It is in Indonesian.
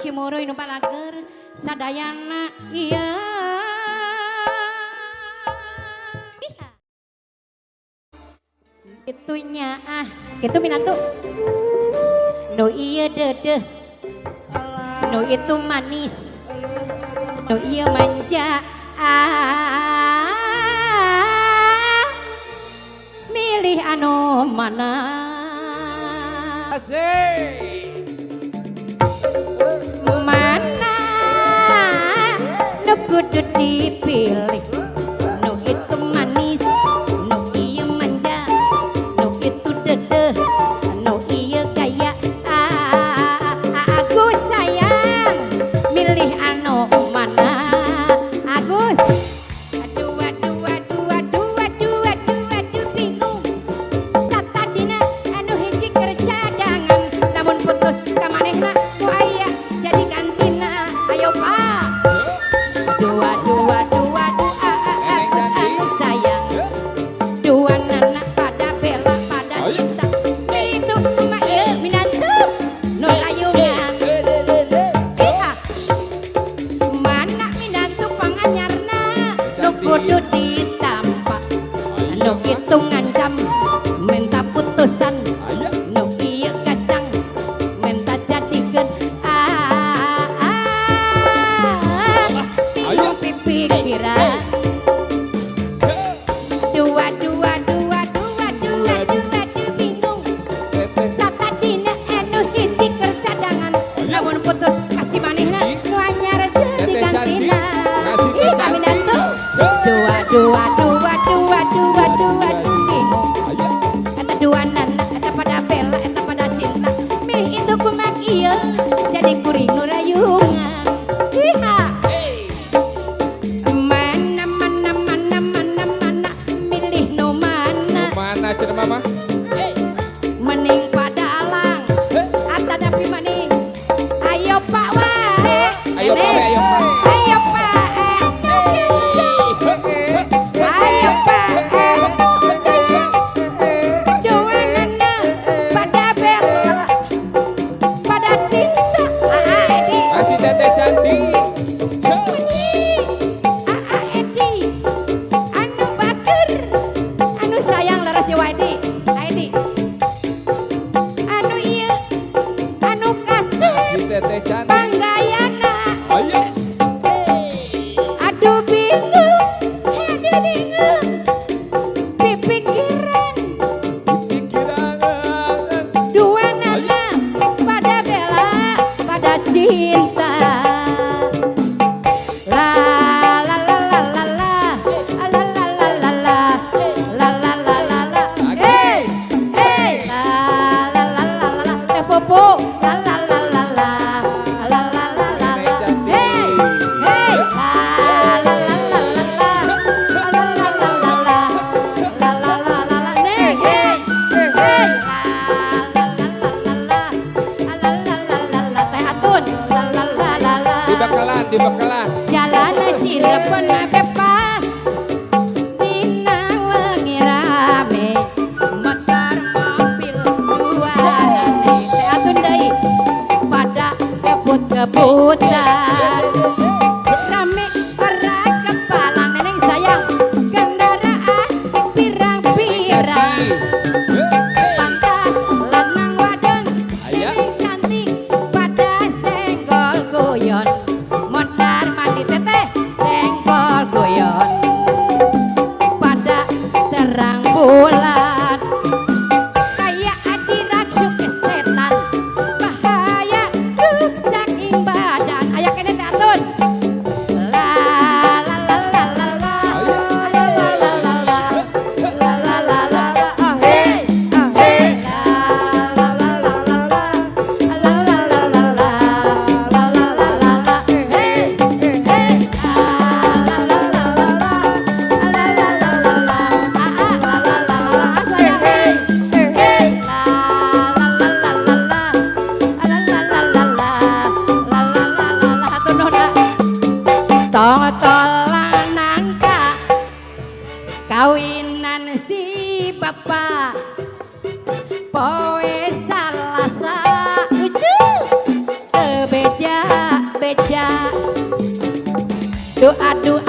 Cimuruy nu palager sadayana iya. Itunya itu minantu. Nu iya dedeh. Nu itu manis. Nu iya manja. Milih anu mana? Mana nu kudu dipilih? Nu itu manis, nu iya manja, nu itu dedeh, nu iya gaya. Agus sayang, milih anu mana? Agus. Aduh aduh aduh aduh aduh aduh aduh bingung. Satadina anu hiji kerja dangan, lamun putus ka manehna ku aya jadi gantina. Ayo Pak. Dua dua dua dua anu sayang. Dua nana pada bela pada cinta. Itu emak ieu minantu nu layungan. Mana minantu panganyarna nu kudu ditampa. Nu kitu ngancam minta putusan. Nu ieu kacang minta jadikeun. Bingung pipikiran. Dua dua dua dua dua dua dua bingung. Satadina anu hiji kerja dangan, lamun putus kasih manehna nu anyar jadi gantina. Ih minantu. Dua dua dua dua dua dua bingung. Eta dua nana eta pada bela eta pada cinta. Milih itu kumaha ieu jadi kuring nu rayungan. Iha. Mana mana mana mana mana milih nu mana? Mana cenah mama? Mending padalang atadapi mending ayo Pak wae. Ayo Pak, ayo Pak. Ayo Pak. Ayo Pak. Dua nana pada bela pada cinta. Edi. Masih teteh cantik. Edi. Anu bager. Anu sayang laras Jawa Edi. Edi. Anu ieu. Anu kasih. Masih teteh cantik. Panggayana. Ayo. Aduh bingung. Aduh bingung. Pipikiran. Pikiran. Dua nana pada bela pada cinta. La la la la la la. La la la la la. La la la la la. Hey, hey. La la la la la. Teh popo. La la la la la. La la la la la. Hey, hey. La la la la la. La la la la la. La la la la la. Neng, hey, hey. La la la la la. La la la la la. Teh Atun. La la la la la. Di bakalan, di bakalan. Jalan Cirebon bebas dina wengi rame motor mobil suarane teh atun deui pada kebut-kebutan rame ora kepalang neneng sayang kendaraan pirang-pirang pantas lanang wadon neneng cantik pada senggol guyon mondar mandi teteh senggol guyon pada terang bulan kayak adiraksu kesetan bahaya duk saking badan aya kene teh Atun la la la la la la la la la la la la la la la oh hey hey la la la la la la la la la la la la la la la hey hey la la la la la la la la la la la la la la sayang hey hey la la la la la la la la la la la la la la Atun nuhun totolan nangka kawinan si bapak poe salasa lucu kebeja doa-doa